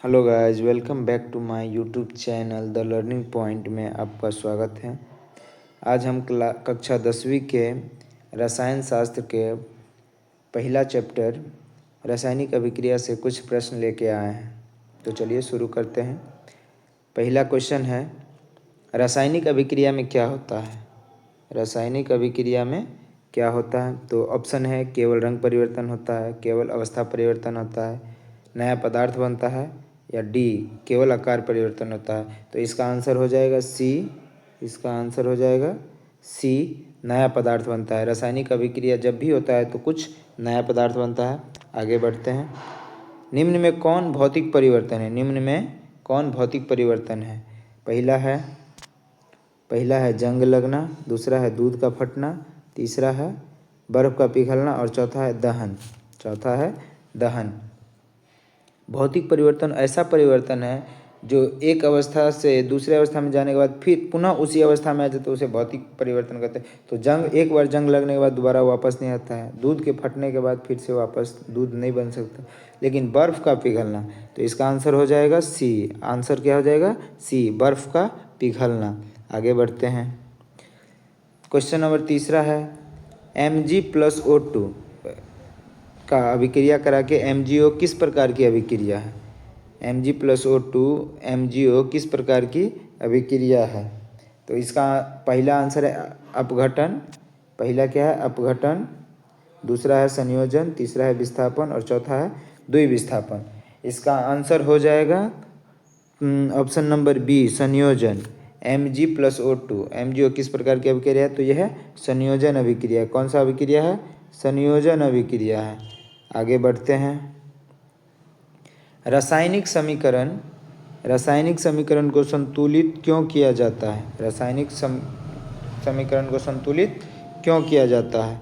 Hello guys, welcome back to my YouTube channel the learning point में आपका स्वागत है। आज हम कक्षा 10वीं के रसायन शास्त्र के पहला चैप्टर रासायनिक अभिक्रिया से कुछ प्रश्न लेके आए हैं। तो चलिए शुरू करते हैं। पहला क्वेश्चन है, रासायनिक अभिक्रिया में क्या होता है? रासायनिक अभिक्रिया में क्या होता है? तो ऑप्शन है, केवल रंग परिवर्तन होता है, केवल अवस्था परिवर्तन होता है, नया पदार्थ बनता है, या डी केवल आकार परिवर्तन होता है। तो इसका आंसर हो जाएगा सी। इसका आंसर हो जाएगा सी, नया पदार्थ बनता है। रासायनिक अभिक्रिया जब भी होता है तो कुछ नया पदार्थ बनता है। आगे बढ़ते हैं। निम्न में कौन भौतिक परिवर्तन है? निम्न में कौन भौतिक परिवर्तन है? पहला है जंग लगना, दूसरा है दूध का फटना, तीसरा है बर्फ का पिघलना और चौथा है दहन। चौथा है दहन। भौतिक परिवर्तन ऐसा परिवर्तन है जो एक अवस्था से दूसरे अवस्था में जाने के बाद फिर पुनः उसी अवस्था में आ जाए तो उसे भौतिक परिवर्तन कहते हैं। तो एक बार जंग लगने के बाद दोबारा वापस नहीं आता है। दूध के फटने के बाद फिर से वापस दूध नहीं बन सकता। लेकिन बर्फ़ का पिघलना, तो इसका आंसर हो जाएगा सी। आंसर क्या हो जाएगा? सी, बर्फ़ का पिघलना। आगे बढ़ते हैं। क्वेश्चन नंबर तीसरा है, Mg+O2 का अभिक्रिया करा के MgO किस प्रकार की अभिक्रिया है? Mg+O2 MgO किस प्रकार की अभिक्रिया है? तो इसका पहला आंसर है अपघटन। पहला क्या है? अपघटन। दूसरा है संयोजन, तीसरा है विस्थापन और चौथा है द्विविस्थापन। इसका आंसर हो जाएगा ऑप्शन नंबर बी, संयोजन। Mg+O2 MgO किस प्रकार की अभिक्रिया है? तो यह है संयोजन अभिक्रिया। कौन सा अभिक्रिया है? संयोजन अभिक्रिया है। आगे बढ़ते हैं। रासायनिक समीकरण को संतुलित क्यों किया जाता है? रासायनिक समीकरण को संतुलित क्यों किया जाता है?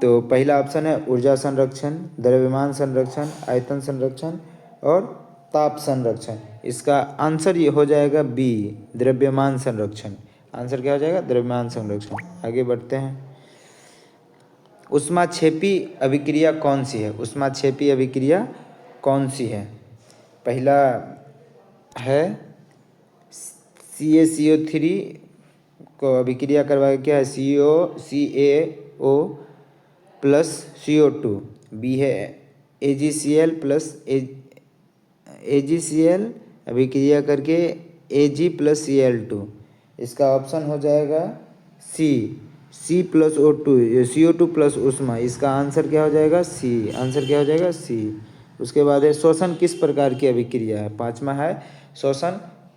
तो पहला ऑप्शन है ऊर्जा संरक्षण, द्रव्यमान संरक्षण, आयतन संरक्षण और ताप संरक्षण। इसका आंसर ये हो जाएगा बी, द्रव्यमान संरक्षण। आंसर क्या हो जाएगा? द्रव्यमान संरक्षण। आगे बढ़ते हैं। ऊष्माक्षेपी अभिक्रिया कौन सी है? ऊष्माक्षेपी अभिक्रिया कौन सी है? पहला है CaCO3 को अभिक्रिया करवा के क्या है? CaO plus CO2। बी है AgCl प्लस AgCl अभिक्रिया करके Ag प्लस Cl2। इसका ऑप्शन हो जाएगा C+O2, CO2 प्लस ऊष्मा। इसका आंसर क्या हो जाएगा? सी। आंसर क्या हो जाएगा? सी। उसके बाद है शोषण किस प्रकार की अभिक्रिया है? पांचवा है शोषण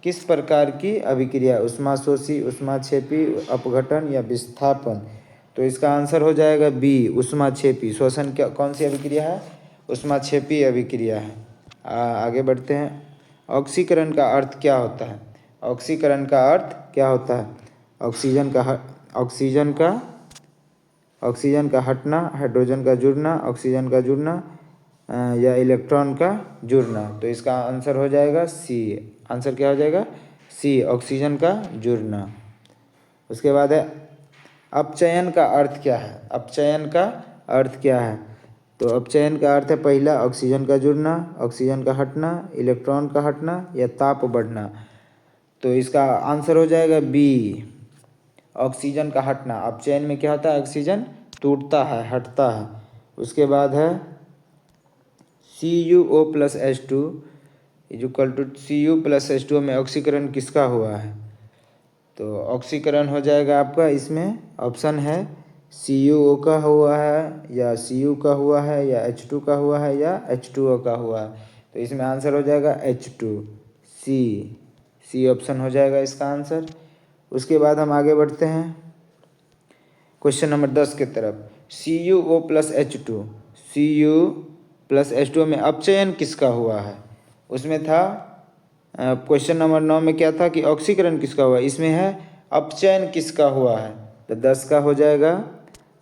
किस प्रकार की अभिक्रिया? ऊष्माशोषी, ऊष्माक्षेपी, अपघटन या विस्थापन। तो इसका आंसर हो जाएगा बी, ऊष्माक्षेपी। शोषण क्या कौन सी अभिक्रिया है? ऊष्माक्षेपी अभिक्रिया है। आगे बढ़ते हैं। ऑक्सीकरण का अर्थ क्या होता है? ऑक्सीकरण का अर्थ क्या होता है? ऑक्सीजन का हटना, हाइड्रोजन का जुड़ना, ऑक्सीजन का जुड़ना या इलेक्ट्रॉन का जुड़ना। तो इसका आंसर हो जाएगा सी। आंसर क्या हो जाएगा? सी, ऑक्सीजन का जुड़ना। उसके बाद है अपचयन का अर्थ क्या है? अपचयन का अर्थ क्या है? तो अपचयन का अर्थ है पहला ऑक्सीजन का जुड़ना, ऑक्सीजन का हटना, इलेक्ट्रॉन का हटना या ताप बढ़ना। तो इसका आंसर हो जाएगा बी, ऑक्सीजन का हटना। अपचयन में क्या होता है? ऑक्सीजन टूटता है, हटता है। उसके बाद है CuO+H2 इक्वल टू Cu+H2 में ऑक्सीकरण किसका हुआ है? तो ऑक्सीकरण हो जाएगा आपका, इसमें ऑप्शन है CuO का हुआ है या Cu का हुआ है या H2 का हुआ है या H2O का हुआ है। तो इसमें आंसर हो जाएगा H2, सी ऑप्शन हो जाएगा इसका आंसर। उसके बाद हम आगे बढ़ते हैं क्वेश्चन नंबर 10 की तरफ। Cu+H2 में अपचयन किसका हुआ है? उसमें था क्वेश्चन नंबर 9 में क्या था कि ऑक्सीकरण किसका हुआ? इसमें है अपचयन किसका हुआ है। तो 10 का हो जाएगा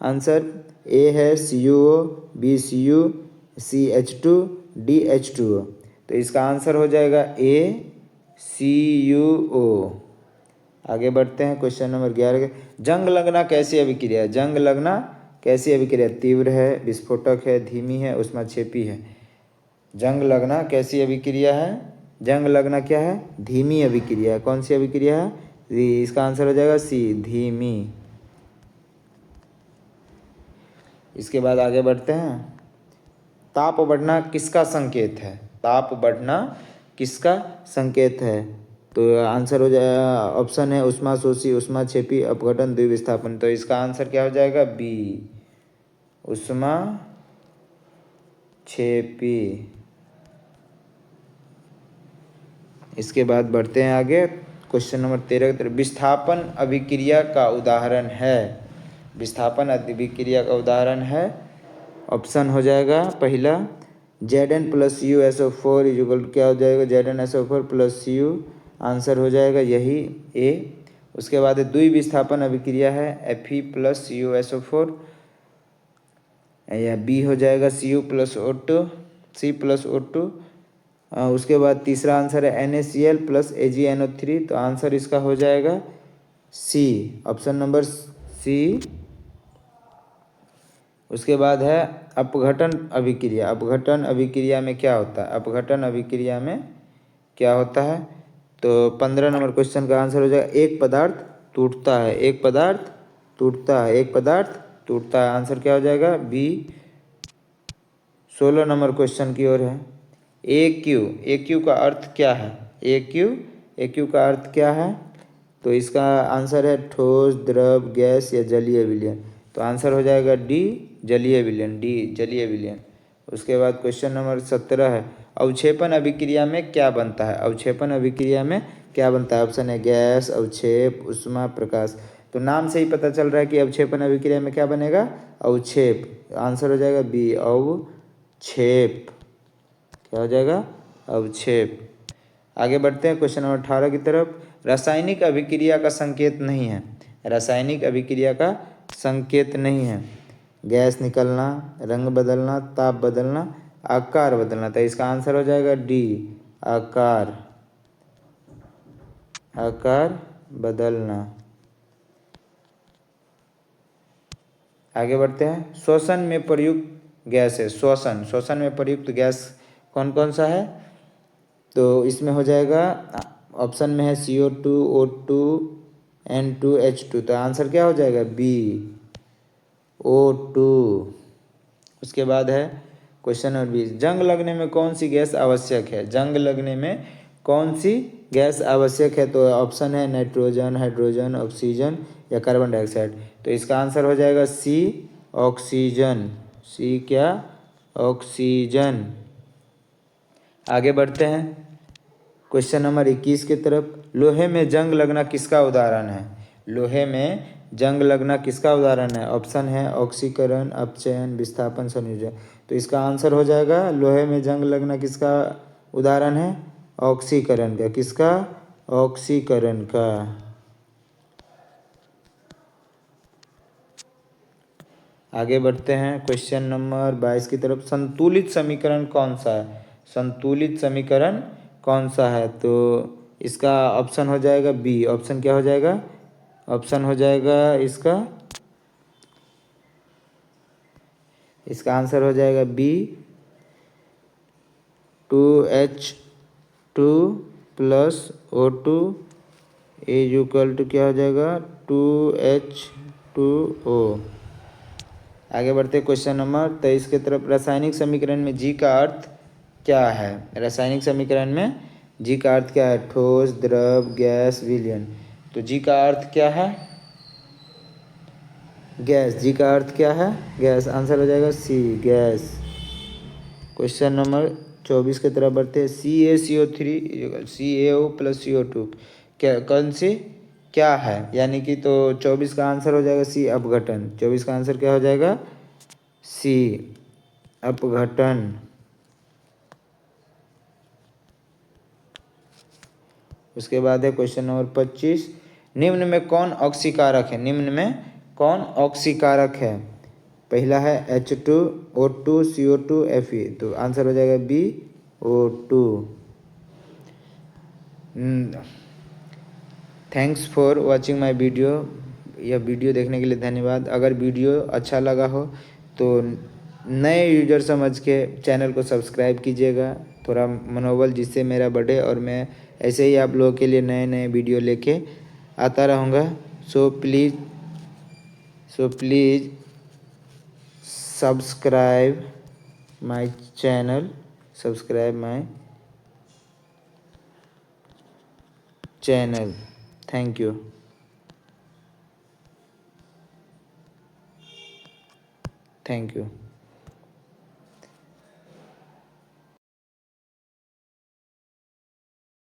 आंसर। ए है CuO, बी Cu, सी H2, डी H2O। तो इसका आंसर हो जाएगा ए CuO। आगे बढ़ते हैं क्वेश्चन नंबर 11। जंग लगना कैसी अभिक्रिया है? जंग लगना कैसी अभिक्रिया? तीव्र है, विस्फोटक है, धीमी है, ऊष्माक्षेपी है। जंग लगना कैसी अभिक्रिया है? जंग लगना क्या है? धीमी अभिक्रिया है। कौन सी अभिक्रिया है? इसका आंसर हो जाएगा सी, धीमी। इसके बाद आगे बढ़ते हैं। ताप बढ़ना किसका संकेत है? ताप बढ़ना किसका संकेत है? तो आंसर हो जाएगा, ऑप्शन है ऊष्माशोषी, ऊष्माक्षेपी, अपघटन, द्विविस्थापन। तो इसका आंसर क्या हो जाएगा? बी, ऊष्माक्षेपी। इसके बाद बढ़ते हैं आगे। क्वेश्चन नंबर 13 की तरफ। विस्थापन अभिक्रिया का उदाहरण है। विस्थापन अभिक्रिया का उदाहरण है, ऑप्शन हो जाएगा पहला Zn plus you SO4 equal क्या हो जाएगा? Zn SO4 plus you, answer हो जाएगा यही ए। उसके बाद द्विविस्थापन अभिक्रिया है Fe प्लस यू SO4, या बी हो जाएगा Cu plus O2, C plus O2। उसके बाद तीसरा आंसर है NaCl प्लस AgNO3, तो आंसर इसका हो जाएगा सी, ऑप्शन नंबर सी। उसके बाद है अपघटन अभिक्रिया। अपघटन अभिक्रिया में क्या होता है? अपघटन अभिक्रिया में क्या होता है? तो 15 नंबर क्वेश्चन का आंसर हो जाएगा एक पदार्थ टूटता है। एक पदार्थ टूटता है, एक पदार्थ टूटता है, आंसर क्या हो जाएगा? बी। 16 नंबर क्वेश्चन की ओर है। AQ का अर्थ क्या है? AQ का अर्थ क्या है? तो इसका आंसर है ठोस, द्रव, गैस या जलीय विलयन। तो आंसर हो जाएगा डी, जलीय विलयन, डी जलीय विलयन। उसके बाद क्वेश्चन नंबर 17 है। अवक्षेपण अभिक्रिया में क्या बनता है? अवक्षेपण अभिक्रिया में क्या बनता है? ऑप्शन है गैस, अवक्षेप, ऊष्मा, प्रकाश। तो नाम से ही पता चल रहा है कि अवक्षेपण अभिक्रिया में क्या बनेगा? अवक्षेप। आंसर हो जाएगा बी, अवक्षेप। क्या हो जाएगा? अवक्षेप। आगे बढ़ते हैं क्वेश्चन नंबर 18 की तरफ। रासायनिक अभिक्रिया का संकेत नहीं है। रासायनिक अभिक्रिया का संकेत नहीं है। गैस निकलना, रंग बदलना, ताप बदलना, आकार बदलना। तो इसका आंसर हो जाएगा डी, आकार, आकार बदलना। आगे बढ़ते हैं। श्वसन में प्रयुक्त गैस है। श्वसन में प्रयुक्त गैस कौन कौन सा है? तो इसमें हो जाएगा, ऑप्शन में है CO2, O2, N2, H2। तो आंसर क्या हो जाएगा? B, O2। उसके बाद है क्वेश्चन नंबर 20। जंग लगने में कौन सी गैस आवश्यक है? जंग लगने में कौन सी गैस आवश्यक है? तो ऑप्शन है नाइट्रोजन, हाइड्रोजन, ऑक्सीजन या कार्बन डाइऑक्साइड। तो इसका आंसर हो जाएगा सी, ऑक्सीजन। सी क्या? ऑक्सीजन। आगे बढ़ते हैं क्वेश्चन नंबर 21 की तरफ। लोहे में जंग लगना किसका उदाहरण है? लोहे में जंग लगना किसका उदाहरण है? ऑप्शन है ऑक्सीकरण, अपचयन, विस्थापन, संयोजन। तो इसका आंसर हो जाएगा, लोहे में जंग लगना किसका उदाहरण है? ऑक्सीकरण का। किसका? ऑक्सीकरण का। आगे बढ़ते हैं क्वेश्चन नंबर 22 की तरफ। संतुलित समीकरण कौन सा है? संतुलित समीकरण कौन सा है? तो इसका ऑप्शन हो जाएगा बी। ऑप्शन क्या हो जाएगा? ऑप्शन हो जाएगा इसका आंसर हो जाएगा B, 2H2 plus O2 is equal to क्या हो जाएगा? 2H2O। आगे बढ़ते क्वेश्चन नंबर 23 की तरफ। रासायनिक समीकरण में जी का अर्थ क्या है? रासायनिक समीकरण में जी का अर्थ क्या है? ठोस, द्रव, गैस, विलयन। तो जी का अर्थ क्या है? गैस। जी का अर्थ क्या है? गैस। आंसर हो जाएगा सी, गैस। क्वेश्चन नंबर 24 की तरफ बढ़ते हैं। CaCO3 CaO प्लस CO2 क्या, कौन सी क्या है? यानी कि तो 24 का आंसर हो जाएगा सी, अपघटन। 24 का आंसर क्या हो जाएगा? सी, अपघटन। उसके बाद है क्वेश्चन नंबर 25। निम्न में कौन ऑक्सीकारक है? निम्न में कौन ऑक्सीकारक है? पहला है H2, O2, CO2, Fe। तो आंसर हो जाएगा B, O2। Thanks for watching my video. यह वीडियो देखने के लिए धन्यवाद। अगर वीडियो अच्छा लगा हो तो नए यूजर समझ के चैनल को सब्सक्राइब कीजिएगा, थोड़ा मनोबल जिससे मेरा बढ़े और मैं ऐसे ही आप लोगों के लिए नए नए वीडियो लेके आता रहूँगा। So please subscribe my channel, subscribe my channel. Thank you. Thank you.